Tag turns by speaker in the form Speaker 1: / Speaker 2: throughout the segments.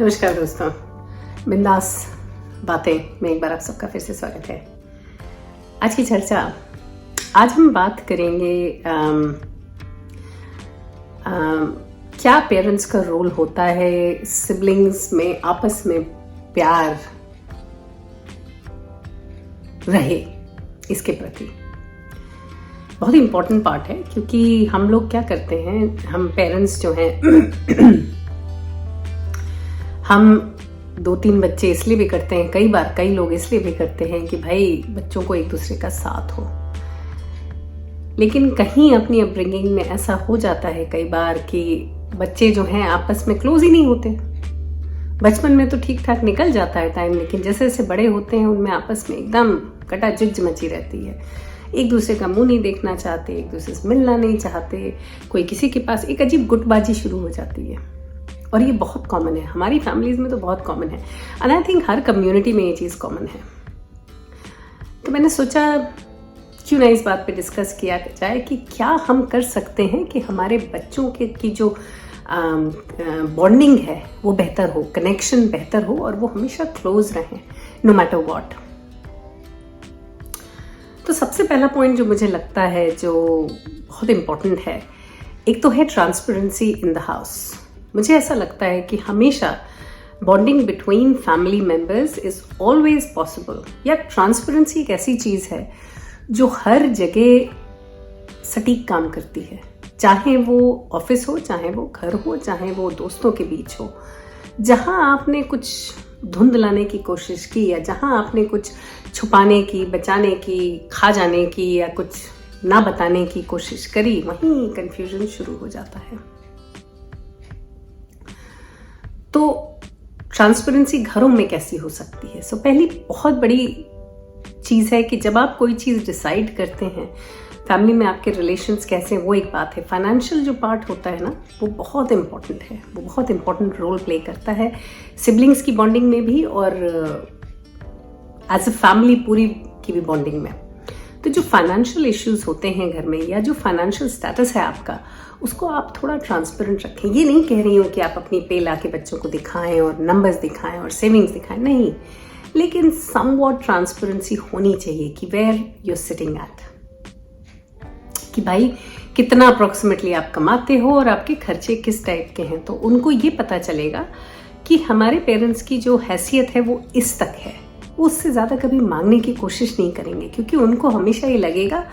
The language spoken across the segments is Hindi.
Speaker 1: नमस्कार दोस्तों, बिंदास बातें में एक बार आप सबका फिर से स्वागत है। आज की चर्चा, आज हम बात करेंगे क्या पेरेंट्स का रोल होता है सिबलिंग्स में आपस में प्यार रहे इसके प्रति। बहुत इंपॉर्टेंट पार्ट है क्योंकि हम लोग क्या करते हैं, हम पेरेंट्स जो हैं हम 2-3 बच्चे इसलिए भी करते हैं, कई लोग इसलिए भी करते हैं कि भाई बच्चों को एक दूसरे का साथ हो। लेकिन कहीं अपनी अपब्रिंगिंग में ऐसा हो जाता है कई बार कि बच्चे जो हैं आपस में क्लोज ही नहीं होते। बचपन में तो ठीक ठाक निकल जाता है टाइम, लेकिन जैसे जैसे बड़े होते हैं उनमें आपस में एकदम कटाजिज मची रहती है। एक दूसरे का मुंह नहीं देखना चाहते, एक दूसरे से मिलना नहीं चाहते, कोई किसी के पास, एक अजीब गुटबाजी शुरू हो जाती है। और ये बहुत कॉमन है, हमारी फैमिलीज में तो बहुत कॉमन है, and I think her community में ये चीज़ कॉमन है। तो मैंने सोचा क्यों ना इस बात पे डिस्कस किया जाए कि क्या हम कर सकते हैं कि हमारे बच्चों की जो बॉन्डिंग है वो बेहतर हो, कनेक्शन बेहतर हो और वो हमेशा क्लोज रहें नो मैटर व्हाट। तो सबसे पहला पॉइंट जो मुझे लगता है जो बहुत इम्पोर्टेंट है, एक तो है ट्रांसपेरेंसी इन द हाउस। मुझे ऐसा लगता है कि हमेशा bonding between family members is always possible, या ट्रांसपेरेंसी एक ऐसी चीज है जो हर जगह सटीक काम करती है, चाहे वो ऑफिस हो, चाहे वो घर हो, चाहे वो दोस्तों के बीच हो। जहां आपने कुछ धुंध लाने की कोशिश की, या जहां आपने कुछ छुपाने की, बचाने की, खा जाने की, या कुछ ना बताने की कोशिश करी, वहीं कंफ्यूजन शुरू हो जाता है। तो ट्रांसपेरेंसी घरों में कैसी हो सकती है? सो पहली बहुत बड़ी चीज है कि जब आप कोई चीज डिसाइड करते हैं, फैमिली में आपके रिलेशंस कैसे हैं वो एक बात है। फाइनेंशियल जो पार्ट होता है ना, वो बहुत इंपॉर्टेंट है, वो बहुत इंपॉर्टेंट रोल प्ले करता है सिबलिंग्स की बॉन्डिंग में भी और एज अ फैमिली पूरी की भी बॉन्डिंग में। तो जो फाइनेंशियल इश्यूज होते हैं घर में, या जो फाइनेंशियल स्टेटस है आपका, उसको आप थोड़ा ट्रांसपेरेंट रखें। ये नहीं कह रही हूँ कि आप अपनी पे ला के बच्चों को दिखाएं और नंबर्स दिखाएं और सेविंग्स दिखाएं, नहीं, लेकिन समवॉट ट्रांसपेरेंसी होनी चाहिए कि वेयर यू सिटिंग एट, कि भाई कितना अप्रोक्सीमेटली आप कमाते हो और आपके खर्चे किस टाइप के हैं। तो उनको ये पता चलेगा कि हमारे पेरेंट्स की जो हैसियत है वो इस तक है, वो उससे ज़्यादा कभी मांगने की कोशिश नहीं करेंगे, क्योंकि उनको हमेशा ये लगेगा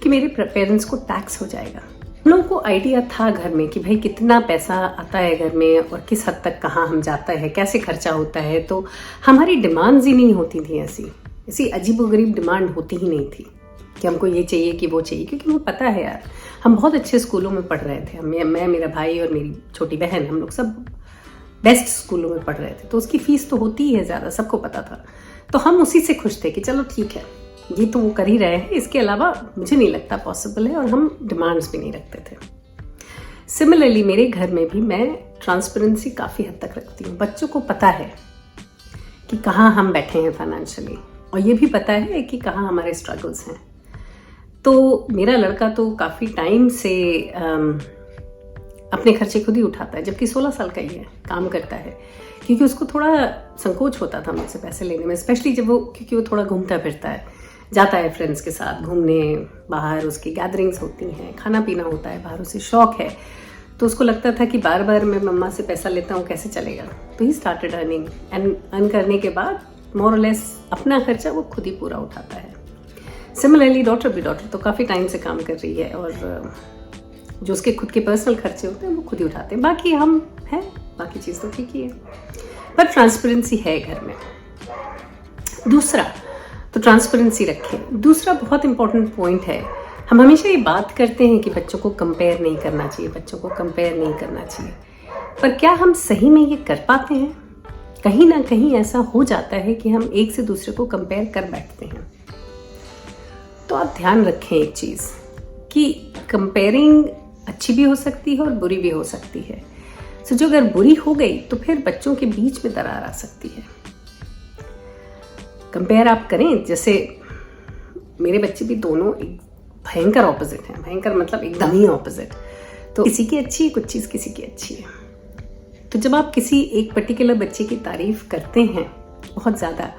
Speaker 1: कि मेरे पेरेंट्स को टैक्स हो जाएगा। हम लोगों को आइडिया था घर में कि भाई कितना पैसा आता है घर में और किस हद तक कहाँ हम जाता है, कैसे खर्चा होता है। तो हमारी डिमांड्स ही नहीं होती थी, ऐसी अजीबोगरीब डिमांड होती ही नहीं थी कि हमको ये चाहिए कि वो चाहिए, क्योंकि हमें पता है यार, हम बहुत अच्छे स्कूलों में पढ़ रहे थे। मैं, मेरा भाई और मेरी छोटी बहन, हम लोग सब बेस्ट स्कूलों में पढ़ रहे थे, तो उसकी फीस तो होती ही है ज़्यादा, सबको पता था। तो हम उसी से खुश थे कि चलो ठीक है, ये तो वो कर ही रहे हैं, इसके अलावा मुझे नहीं लगता पॉसिबल है, और हम डिमांड्स भी नहीं रखते थे। सिमिलरली मेरे घर में भी मैं ट्रांसपेरेंसी काफ़ी हद तक रखती हूँ। बच्चों को पता है कि कहाँ हम बैठे हैं फाइनेंशियली, और ये भी पता है कि कहाँ हमारे स्ट्रगल्स हैं। तो मेरा लड़का तो काफ़ी टाइम से अपने खर्चे खुद ही उठाता है, जबकि 16 साल का ही है, काम करता है, क्योंकि उसको थोड़ा संकोच होता था मुझसे पैसे लेने में, स्पेशली जब क्योंकि वो थोड़ा घूमता फिरता है, जाता है फ्रेंड्स के साथ घूमने बाहर, उसकी गैदरिंग्स होती हैं, खाना पीना होता है बाहर, उसे शौक है। तो उसको लगता था कि बार बार मैं मम्मा से पैसा लेता हूँ, कैसे चलेगा। तो he started earning, and earn करने के बाद मोर और लेस अपना खर्चा वो खुद ही पूरा उठाता है। सिमिलरली डॉटर तो काफ़ी टाइम से काम कर रही है, और जो उसके खुद के पर्सनल खर्चे होते हैं वो खुद ही उठाते हैं। बाकी हम हैं, बाकी चीज़ तो ठीक ही है, पर ट्रांसपेरेंसी है घर में। दूसरा, तो ट्रांसपेरेंसी रखें। दूसरा बहुत इंपॉर्टेंट पॉइंट है, हम हमेशा ये बात करते हैं कि बच्चों को कंपेयर नहीं करना चाहिए, बच्चों को कंपेयर नहीं करना चाहिए, पर क्या हम सही में ये कर पाते हैं? कहीं ना कहीं ऐसा हो जाता है कि हम एक से दूसरे को कंपेयर कर बैठते हैं। तो आप ध्यान रखें एक चीज़ कि कंपेयरिंग अच्छी भी हो सकती है और बुरी भी हो सकती है। सो जो अगर बुरी हो गई तो फिर बच्चों के बीच में दरार आ सकती है। कंपेयर आप करें, जैसे मेरे बच्चे भी दोनों एक भयंकर ऑपोजिट हैं, भयंकर मतलब एकदम ही ऑपोजिट। तो किसी की अच्छी है कुछ चीज़, किसी की अच्छी है। तो जब आप किसी एक पर्टिकुलर बच्चे की तारीफ करते हैं बहुत ज़्यादा,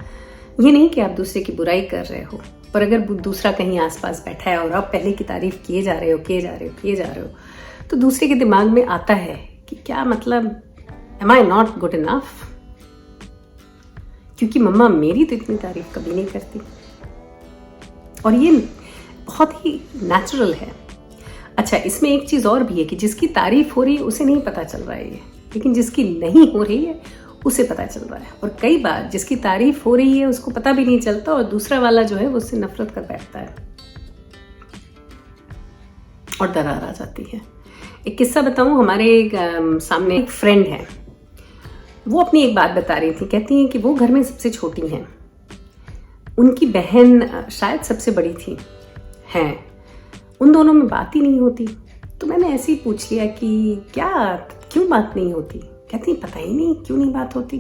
Speaker 1: ये नहीं कि आप दूसरे की बुराई कर रहे हो, पर अगर दूसरा कहीं आसपास बैठा है और आप पहले की तारीफ किए जा रहे हो, तो दूसरे के दिमाग में आता है कि क्या मतलब, am I not good enough, क्योंकि मम्मा मेरी तो इतनी तारीफ कभी नहीं करती। और ये बहुत ही नेचुरल है। अच्छा, इसमें एक चीज़ और भी है कि जिसकी तारीफ हो रही है उसे नहीं पता चल रहा है ये, लेकिन जिसकी नहीं हो रही है उसे पता चल रहा है। और कई बार जिसकी तारीफ हो रही है उसको पता भी नहीं चलता और दूसरा वाला जो है वो उससे नफरत कर बैठता है और दरार आ जाती है। एक किस्सा बताऊं, हमारे सामने एक फ्रेंड है, वो अपनी एक बात बता रही थी। कहती हैं कि वो घर में सबसे छोटी हैं, उनकी बहन शायद सबसे बड़ी थी, हैं, उन दोनों में बात ही नहीं होती। तो मैंने ऐसे ही पूछ लिया कि क्या, क्यों बात नहीं होती? कहती पता ही नहीं क्यों नहीं बात होती।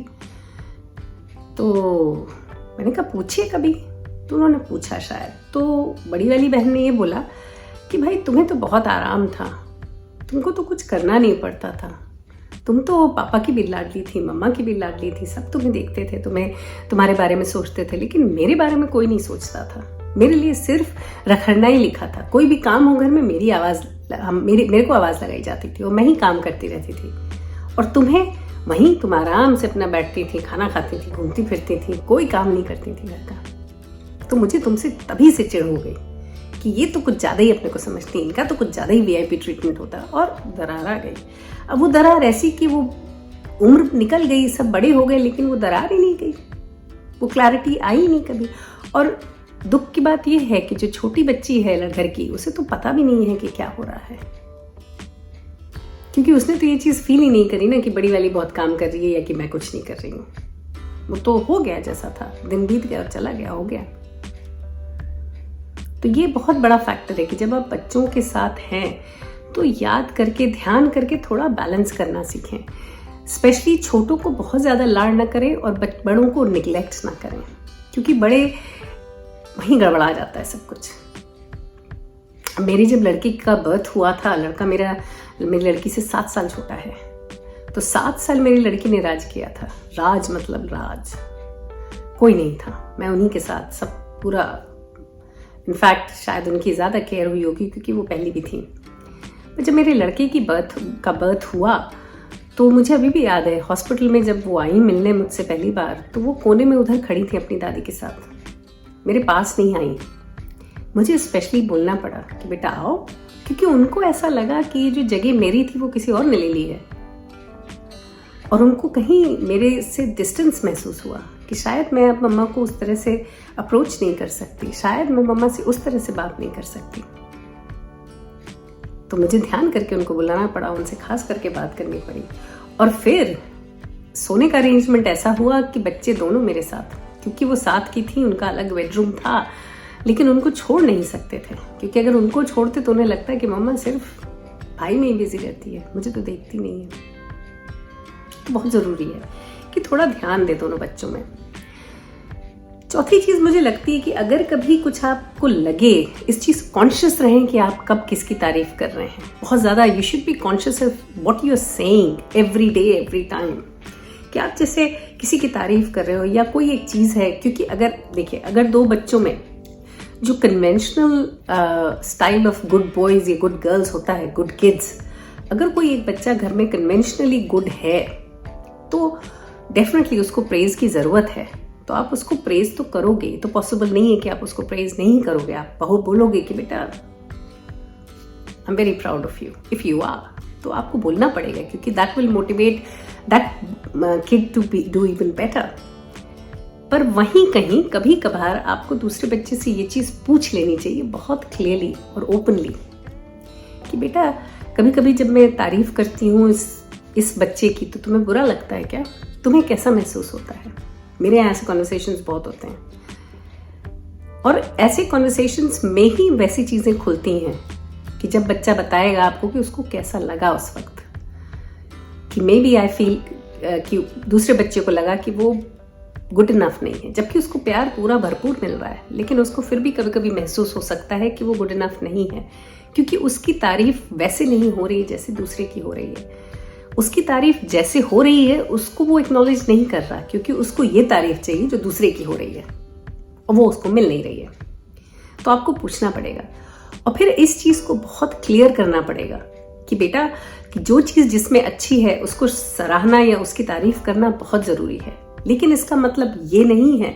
Speaker 1: तो मैंने कहा पूछिए कभी। तो उन्होंने पूछा शायद, तो बड़ी वाली बहन ने ये बोला कि भाई तुम्हें तो बहुत आराम था, तुमको तो कुछ करना नहीं पड़ता था, तुम तो पापा की भी लाडली थी, मम्मा की भी लाडली थी, सब तुम्हें देखते थे, तुम्हारे बारे में सोचते थे, लेकिन मेरे बारे में कोई नहीं सोचता था। मेरे लिए सिर्फ रखड़ना ही लिखा था। कोई भी काम हो घर में मेरी आवाज़, मेरे को आवाज़ लगाई जाती थी और मैं ही काम करती रहती थी। और तुम्हें वहीं तुम आराम से अपना बैठती थी, खाना खाती थी, घूमती फिरती थी, कोई काम नहीं करती थी घर का। तो मुझे तुमसे तभी से चिढ़ हो गई कि ये तो कुछ ज़्यादा ही अपने को समझती है, इनका तो कुछ ज़्यादा ही वीआईपी ट्रीटमेंट होता। और दरार आ गई। अब वो दरार ऐसी कि वो उम्र निकल गई, सब बड़े हो गए, लेकिन वो दरार ही नहीं गई, वो क्लैरिटी आई नहीं कभी। और दुख की बात यह है कि जो छोटी बच्ची है घर की, उसे तो पता भी नहीं है कि क्या हो रहा है, क्योंकि उसने तो ये चीज़ फील ही नहीं करी ना कि बड़ी वाली बहुत काम कर रही है या कि मैं कुछ नहीं कर रही हूँ। वो तो हो गया जैसा था, दिन बीत गया और चला गया, हो गया। तो ये बहुत बड़ा फैक्टर है कि जब आप बच्चों के साथ हैं तो याद करके, ध्यान करके थोड़ा बैलेंस करना सीखें। स्पेशली छोटों को बहुत ज़्यादा लाड ना करें और बड़ों को निगलेक्ट ना करें, क्योंकि बड़े वहीं गड़बड़ा जाता है सब कुछ। मेरी जब लड़की का बर्थ हुआ था, लड़का मेरी लड़की से 7 साल छोटा है, तो 7 साल मेरी लड़की ने राज किया था। राज मतलब राज, कोई नहीं था, मैं उन्हीं के साथ सब पूरा। इनफैक्ट शायद उनकी ज़्यादा केयर हुई होगी क्योंकि वो पहली भी थी। तो जब मेरे लड़के की बर्थ हुआ तो मुझे अभी भी याद है, हॉस्पिटल में जब वो आई मिलने मुझसे पहली बार, तो वो कोने में उधर खड़ी थी अपनी दादी के साथ, मेरे पास नहीं आई। मुझे स्पेशली बोलना पड़ा कि बेटा आओ, क्योंकि उनको ऐसा लगा कि ये जो जगह मेरी थी वो किसी और ने ले ली है। और उनको कहीं मेरे से डिस्टेंस महसूस हुआ कि शायद मैं अब मम्मा को उस तरह से अप्रोच नहीं कर सकती, शायद मैं मम्मा से उस तरह से बात नहीं कर सकती। तो मुझे ध्यान करके उनको बुलाना पड़ा, उनसे खास करके बात करनी पड़ी। और फिर सोने का अरेंजमेंट ऐसा हुआ कि बच्चे दोनों मेरे साथ, क्योंकि वो साथ की थी, उनका अलग बेडरूम था, लेकिन उनको छोड़ नहीं सकते थे, क्योंकि अगर उनको छोड़ते तो उन्हें लगता है कि मम्मा सिर्फ भाई में ही बिजी रहती है, मुझे तो देखती नहीं है। तो बहुत ज़रूरी है कि थोड़ा ध्यान दे दोनों बच्चों में। चौथी चीज़ मुझे लगती है कि अगर कभी कुछ आपको लगे, इस चीज़ कॉन्शियस रहें कि आप कब किसकी तारीफ कर रहे हैं। बहुत ज़्यादा you should be conscious of what you are saying every day every time, कि आप जैसे किसी की तारीफ कर रहे हो या कोई एक चीज़ है। क्योंकि अगर देखिए, अगर 2 बच्चों में जो conventional style of good boys या गुड गर्ल्स होता है, गुड किड्स, अगर कोई एक बच्चा घर में कन्वेंशनली गुड है तो डेफिनेटली उसको प्रेज की ज़रूरत है। तो आप उसको प्रेज तो करोगे, तो पॉसिबल नहीं है कि आप उसको प्रेज नहीं करोगे। आप बोलोगे कि बेटा I am very proud of you, if you are, तो आपको बोलना पड़ेगा, क्योंकि that will motivate that kid to do even better. पर वहीं कहीं कभी कभार आपको दूसरे बच्चे से ये चीज़ पूछ लेनी चाहिए बहुत क्लियरली और ओपनली कि बेटा कभी कभी जब मैं तारीफ करती हूँ इस बच्चे की, तो तुम्हें बुरा लगता है क्या? तुम्हें कैसा महसूस होता है? मेरे यहाँ ऐसे कॉन्वर्सेशंस बहुत होते हैं और ऐसे कॉन्वर्सेशंस में ही वैसी चीज़ें खुलती हैं कि जब बच्चा बताएगा आपको कि उसको कैसा लगा उस वक्त, कि मे बी आई फील कि दूसरे बच्चे को लगा कि वो गुड इनफ नहीं है, जबकि उसको प्यार पूरा भरपूर मिल रहा है, लेकिन उसको फिर भी कभी कभी महसूस हो सकता है कि वो गुड इनफ नहीं है, क्योंकि उसकी तारीफ वैसे नहीं हो रही जैसे दूसरे की हो रही है। उसकी तारीफ जैसे हो रही है उसको वो एक्नॉलेज नहीं कर रहा, क्योंकि उसको ये तारीफ चाहिए जो दूसरे की हो रही है और वो उसको मिल नहीं रही है। तो आपको पूछना पड़ेगा और फिर इस चीज को बहुत क्लियर करना पड़ेगा कि बेटा कि जो चीज जिसमें अच्छी है उसको सराहना या उसकी तारीफ करना बहुत जरूरी है, लेकिन इसका मतलब ये नहीं है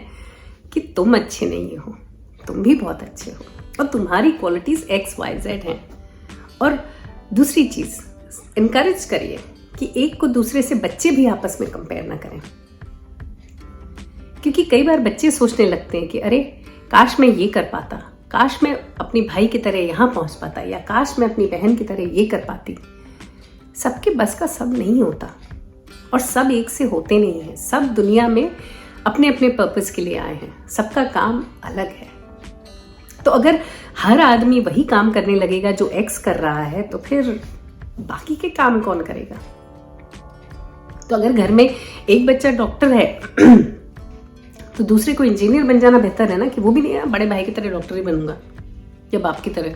Speaker 1: कि तुम अच्छे नहीं हो, तुम भी बहुत अच्छे हो और तुम्हारी क्वालिटीज XYZ हैं। और दूसरी चीज, इनकरेज करिए कि एक को दूसरे से बच्चे भी आपस में कंपेयर ना करें, क्योंकि कई बार बच्चे सोचने लगते हैं कि अरे काश मैं ये कर पाता, काश मैं अपनी भाई की तरह यहाँ पहुंच पाता, या काश मैं अपनी बहन की तरह ये कर पाती। सबके बस का सब नहीं होता और सब एक से होते नहीं हैं। सब दुनिया में अपने अपने पर्पस के लिए आए हैं, सबका काम अलग है। तो अगर हर आदमी वही काम करने लगेगा जो X कर रहा है तो फिर बाकी के काम कौन करेगा? तो अगर घर में एक बच्चा डॉक्टर है तो दूसरे को इंजीनियर बन जाना बेहतर है ना, कि वो भी नहीं बड़े भाई की तरह डॉक्टर ही बनूंगा या बाप की तरह।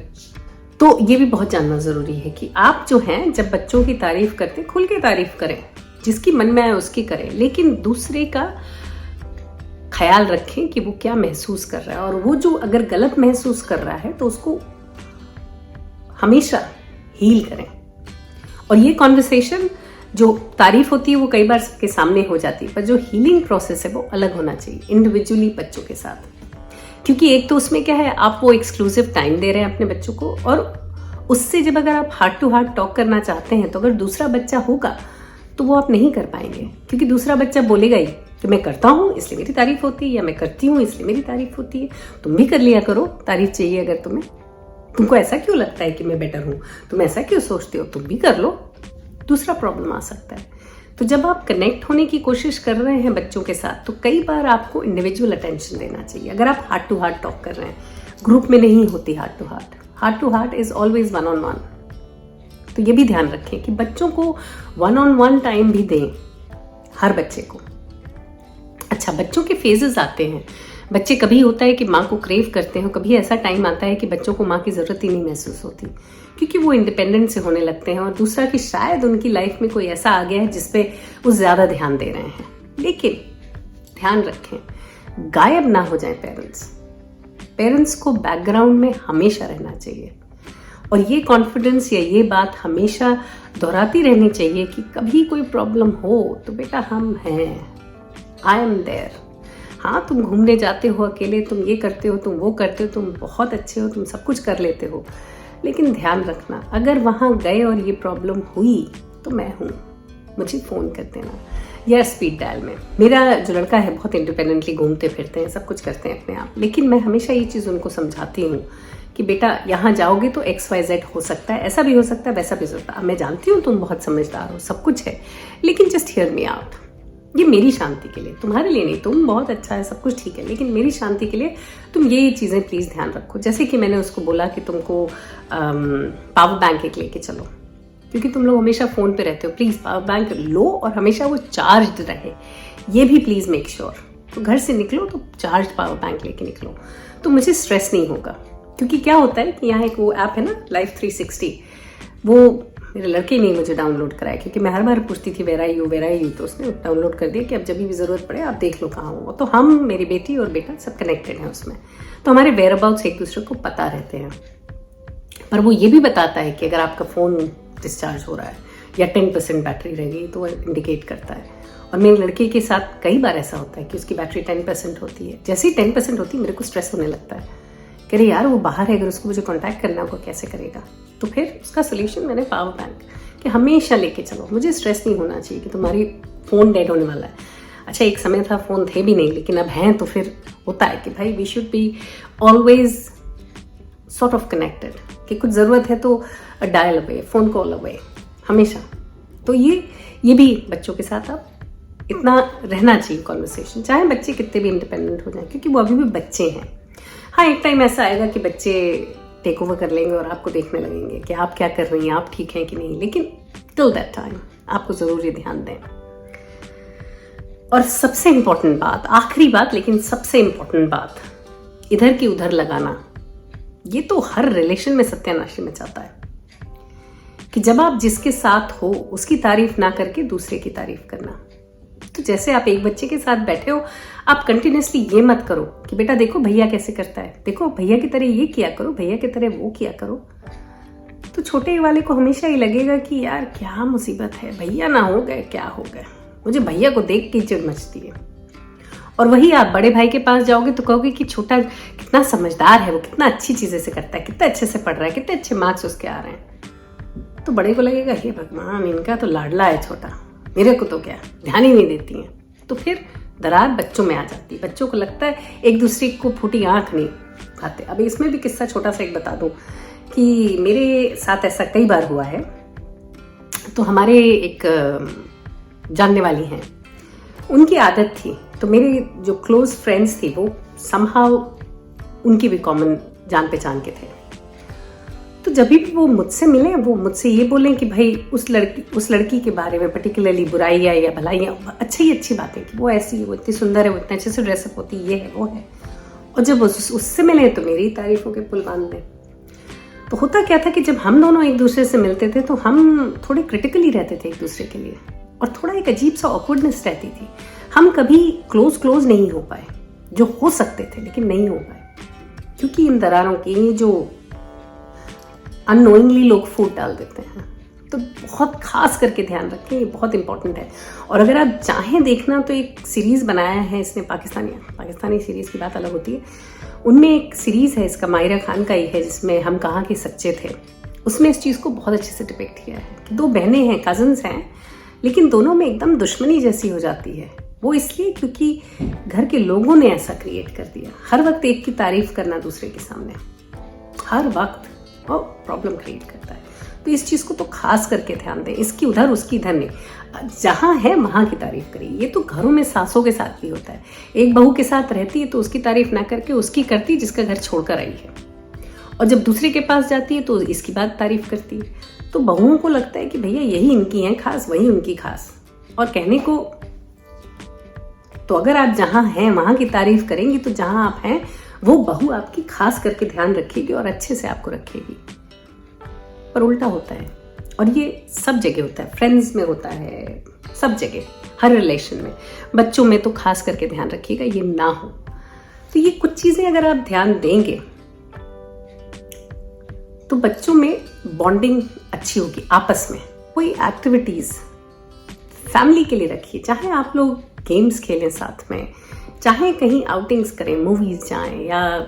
Speaker 1: तो ये भी बहुत जानना जरूरी है कि आप जो हैं जब बच्चों की तारीफ करते खुल के तारीफ करें, जिसकी मन में आए उसकी करें, लेकिन दूसरे का ख्याल रखें कि वो क्या महसूस कर रहा है, और वो जो अगर गलत महसूस कर रहा है तो उसको हमेशा हील करें। और ये कॉन्वर्सेशन जो तारीफ होती है वो कई बार सबके सामने हो जाती है, पर जो हीलिंग प्रोसेस है वो अलग होना चाहिए इंडिविजुअली बच्चों के साथ, क्योंकि एक तो उसमें क्या है, आप वो एक्सक्लूसिव टाइम दे रहे हैं अपने बच्चों को, और उससे जब अगर आप हार्ट टू हार्ट टॉक करना चाहते हैं तो अगर दूसरा बच्चा होगा तो वो आप नहीं कर पाएंगे, क्योंकि दूसरा बच्चा बोलेगा ही कि मैं करता हूँ इसलिए मेरी तारीफ होती है, या मैं करती हूँ इसलिए मेरी तारीफ होती है। तुम भी कर लिया करो, तारीफ चाहिए अगर तुम्हें, तुमको ऐसा क्यों लगता है कि मैं बेटर हूँ, तुम ऐसा क्यों सोचते हो, तुम भी कर लो। दूसरा प्रॉब्लम आ सकता है। तो जब आप कनेक्ट होने की कोशिश कर रहे हैं बच्चों के साथ तो कई बार आपको इंडिविजुअल अटेंशन देना चाहिए। अगर आप हार्ट टू हार्ट टॉक कर रहे हैं, ग्रुप में नहीं होती heart to heart is always 1-on-1। तो ये भी ध्यान रखें कि बच्चों को 1-on-1 टाइम भी दें, हर बच्चे को। अच्छा, बच्चों के फेजेस आते हैं, बच्चे कभी होता है कि माँ को क्रेव करते हैं, कभी ऐसा टाइम आता है कि बच्चों को माँ की ज़रूरत ही नहीं महसूस होती, क्योंकि वो इंडिपेंडेंट से होने लगते हैं, और दूसरा कि शायद उनकी लाइफ में कोई ऐसा आ गया है जिसपे वो ज़्यादा ध्यान दे रहे हैं। लेकिन ध्यान रखें, गायब ना हो जाए पेरेंट्स को बैकग्राउंड में हमेशा रहना चाहिए, और ये कॉन्फिडेंस या ये बात हमेशा दोहराती रहनी चाहिए कि कभी कोई प्रॉब्लम हो तो बेटा हम हैं, आई एम देयर। हाँ, तुम घूमने जाते हो अकेले, तुम ये करते हो, तुम वो करते हो, तुम बहुत अच्छे हो, तुम सब कुछ कर लेते हो, लेकिन ध्यान रखना अगर वहाँ गए और ये प्रॉब्लम हुई तो मैं हूँ, मुझे फ़ोन कर देना या स्पीड डायल में। मेरा जो लड़का है बहुत इंडिपेंडेंटली घूमते फिरते हैं, सब कुछ करते हैं अपने आप, लेकिन मैं हमेशा ये चीज़ उनको समझाती हूँ कि बेटा यहाँ जाओगे तो XYZ हो सकता है, ऐसा भी हो सकता है, वैसा भी हो सकता है। मैं जानती हूँ तुम बहुत समझदार हो, सब कुछ है, लेकिन जस्ट हियर मी आउट। ये मेरी शांति के लिए, तुम्हारे लिए नहीं, तुम बहुत अच्छा है, सब कुछ ठीक है, लेकिन मेरी शांति के लिए तुम ये चीज़ें प्लीज़ ध्यान रखो। जैसे कि मैंने उसको बोला कि तुमको पावर बैंक एक लेके चलो, क्योंकि तुम लोग हमेशा फ़ोन पे रहते हो, प्लीज़ पावर बैंक लो और हमेशा वो चार्ज रहे, ये भी प्लीज़ मेक श्योर। तो घर से निकलो तो चार्ज पावर बैंक लेके निकलो, तो मुझे स्ट्रेस नहीं होगा। क्योंकि क्या होता है कि यहाँ एक वो ऐप है ना, लाइफ 360, वो मेरे लड़के ने मुझे डाउनलोड कराया, क्योंकि मैं हर बार पूछती थी वेर आर यू, तो उसने डाउनलोड कर दिया कि अब जब भी ज़रूरत पड़े आप देख लो कहाँ हो। तो हम, मेरी बेटी और बेटा सब कनेक्टेड हैं उसमें, तो हमारे वेयर अबाउट्स एक दूसरे को पता रहते हैं। पर वो ये भी बताता है कि अगर आपका फ़ोन डिस्चार्ज हो रहा है या 10% बैटरी रह गई तो वो इंडिकेट करता है। और मेरे लड़के के साथ कई बार ऐसा होता है कि उसकी बैटरी 10% होती है, जैसे ही 10% होती है मेरे को स्ट्रेस होने लगता है, कह रहे यार वो बाहर है, अगर उसको मुझे कांटेक्ट करना होगा कैसे करेगा। तो फिर उसका सोल्यूशन मैंने पावर बैंक कि हमेशा लेके चलो, मुझे स्ट्रेस नहीं होना चाहिए कि तुम्हारी फ़ोन डेड होने वाला है। अच्छा, एक समय था फ़ोन थे भी नहीं, लेकिन अब हैं, तो फिर होता है कि भाई we should be always sort of connected, कि कुछ ज़रूरत है तो dial away, phone call away, हमेशा। तो ये भी बच्चों के साथ आप इतना रहना चाहिए कॉन्वर्सेशन, चाहे बच्चे कितने भी इंडिपेंडेंट हो जाए, क्योंकि वो अभी भी बच्चे हैं। हाँ, एक टाइम ऐसा आएगा कि बच्चे टेक ओवर कर लेंगे और आपको देखने लगेंगे कि आप क्या कर रही हैं, आप ठीक हैं कि नहीं, लेकिन टिल दैट टाइम आपको ज़रूर ये ध्यान दें। और सबसे इम्पोर्टेंट बात, आखिरी बात लेकिन सबसे इम्पोर्टेंट बात, इधर की उधर लगाना, ये तो हर रिलेशन में सत्यानाशी मचाता है। कि जब आप जिसके साथ हो उसकी तारीफ ना करके दूसरे की तारीफ करना। तो जैसे आप एक बच्चे के साथ बैठे हो, आप कंटिन्यूसली ये मत करो कि बेटा देखो भैया कैसे करता है, देखो भैया की तरह ये किया करो, भैया की तरह वो किया करो। तो छोटे वाले को हमेशा ही लगेगा कि यार क्या मुसीबत है, भैया ना हो गए क्या हो गए, मुझे भैया को देख के चिढ़ मचती है। और वही आप बड़े भाई के पास जाओगे तो कहोगे कि छोटा कितना समझदार है, वो कितना अच्छी चीजें से करता है, कितना अच्छे से पढ़ रहा है, कितने अच्छे मार्क्स उसके आ रहे हैं। तो बड़े को लगेगा हे भगवान, इनका तो लाडला है छोटा, मेरे को तो क्या ध्यान ही नहीं देती है। तो फिर दरार बच्चों में आ जाती है। बच्चों को लगता है एक दूसरे को फूटी आंख नहीं खाते। अब इसमें भी किस्सा छोटा सा एक बता दूं कि मेरे साथ ऐसा कई बार हुआ है। तो हमारे एक जानने वाली हैं, उनकी आदत थी, तो मेरे जो क्लोज फ्रेंड्स थी वो समहाउ उनकी भी कॉमन जान पहचान के थे। तो जब भी वो मुझसे मिले, वो मुझसे ये बोलें कि भाई उस लड़की के बारे में पर्टिकुलरली बुराइयाँ या भलाइयाँ, अच्छी बातें कि वो ऐसी है, वो इतनी सुंदर है, वो इतने अच्छे से ड्रेसअप होती है, ये है वो है। और जब उससे मिले तो मेरी तारीफों के पुल बांध दें। तो होता क्या था कि जब हम दोनों एक दूसरे से मिलते थे तो हम थोड़े क्रिटिकली रहते थे एक दूसरे के लिए, और थोड़ा एक अजीब सा ऑकवर्डनेस रहती थी। हम कभी क्लोज नहीं हो पाए, जो हो सकते थे लेकिन नहीं हो पाए, क्योंकि इन दरारों की जो अननोइंगली लोग फूट डाल देते हैं। तो बहुत खास करके ध्यान रखें, ये बहुत इंपॉर्टेंट है। और अगर आप चाहें देखना तो एक सीरीज बनाया है इसने, पाकिस्तानी सीरीज की बात अलग होती है। उनमें एक सीरीज है, इसका मायरा खान का ही है, जिसमें हम कहाँ के सच्चे थे। उसमें इस चीज़ को बहुत अच्छे से डिपिक्ट किया है कि दो बहनें हैं, कजन्स हैं, लेकिन दोनों में एकदम दुश्मनी जैसी हो जाती है। वो इसलिए क्योंकि घर के लोगों ने ऐसा क्रिएट कर दिया। हर वक्त एक की तारीफ करना दूसरे के सामने, हर वक्त, वो प्रॉब्लम क्रिएट करता है। तो इस चीज़ को तो खास करके ध्यान दें, इसकी उधर उसकी इधर नहीं, जहाँ है वहाँ की तारीफ करिए। ये तो घरों में सासों के साथ भी होता है। एक बहू के साथ रहती है तो उसकी तारीफ ना करके उसकी करती जिसका घर छोड़कर आई है, और जब दूसरे के पास जाती है तो इसकी बात तारीफ करती है। तो बहुओं को लगता है कि भैया यही इनकी हैं खास, वही उनकी खास। और कहने को तो अगर आप जहाँ हैं वहाँ की तारीफ करेंगी तो जहाँ आप हैं वो बहू आपकी खास करके ध्यान रखेगी और अच्छे से आपको रखेगी। पर उल्टा होता है, और ये सब जगह होता है, फ्रेंड्स में होता है, सब जगह, हर रिलेशन में। बच्चों में तो खास करके ध्यान रखिएगा ये ना हो। तो ये कुछ चीजें अगर आप ध्यान देंगे तो बच्चों में बॉन्डिंग अच्छी होगी आपस में। कोई एक्टिविटीज फैमिली के लिए रखिए, चाहे आप लोग गेम्स खेलें साथ में, चाहे कहीं आउटिंग्स करें, मूवीज जाएं, या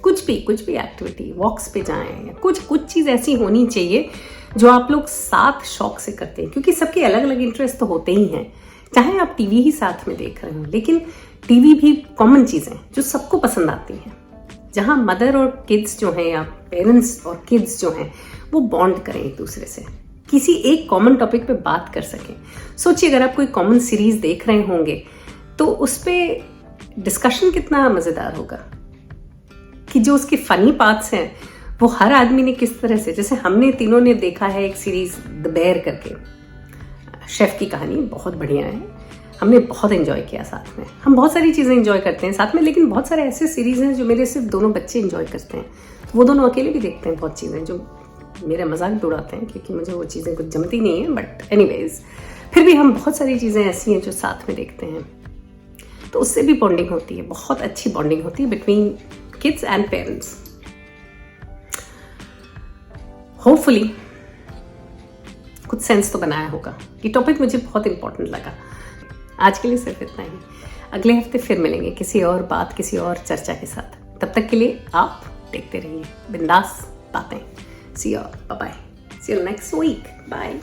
Speaker 1: कुछ भी एक्टिविटी, वॉक्स पे जाएं, या कुछ चीज़ ऐसी होनी चाहिए जो आप लोग साथ शौक से करते हैं, क्योंकि सबके अलग अलग इंटरेस्ट तो होते ही हैं। चाहे आप टीवी ही साथ में देख रहे हो, लेकिन टीवी भी कॉमन चीज़ें जो सबको पसंद आती हैं, जहाँ मदर और किड्स जो हैं या पेरेंट्स और किड्स जो हैं वो बॉन्ड करें एक दूसरे से, किसी एक कॉमन टॉपिक पे बात कर सकें। सोचिए अगर आप कोई कॉमन सीरीज देख रहे होंगे तो उस पर डिस्कशन कितना मज़ेदार होगा, कि जो उसके फनी पार्ट्स हैं वो हर आदमी ने किस तरह से, जैसे हमने तीनों ने देखा है एक सीरीज द बेयर करके, शेफ की कहानी बहुत बढ़िया है, हमने बहुत एंजॉय किया साथ में। हम बहुत सारी चीज़ें एंजॉय करते हैं साथ में, लेकिन बहुत सारे ऐसे सीरीज हैं जो मेरे सिर्फ दोनों बच्चे एंजॉय करते हैं, तो वो दोनों अकेले भी देखते हैं बहुत चीज़ें, जो मेरा मजाक भी उड़ाते हैं क्योंकि मुझे वो चीज़ें कुछ जमती नहीं है। बट एनीवेज, फिर भी हम बहुत सारी चीज़ें ऐसी हैं जो साथ में देखते हैं, तो उससे भी बॉन्डिंग होती है, बहुत अच्छी बॉन्डिंग होती है between kids and parents. Hopefully कुछ सेंस तो बनाया होगा। ये टॉपिक मुझे बहुत इंपॉर्टेंट लगा। आज के लिए सिर्फ इतना ही। अगले हफ्ते फिर मिलेंगे किसी और बात, किसी और चर्चा के साथ। तब तक के लिए आप देखते रहिए बिंदास बातें। See you. Bye-bye. See you next week. Bye.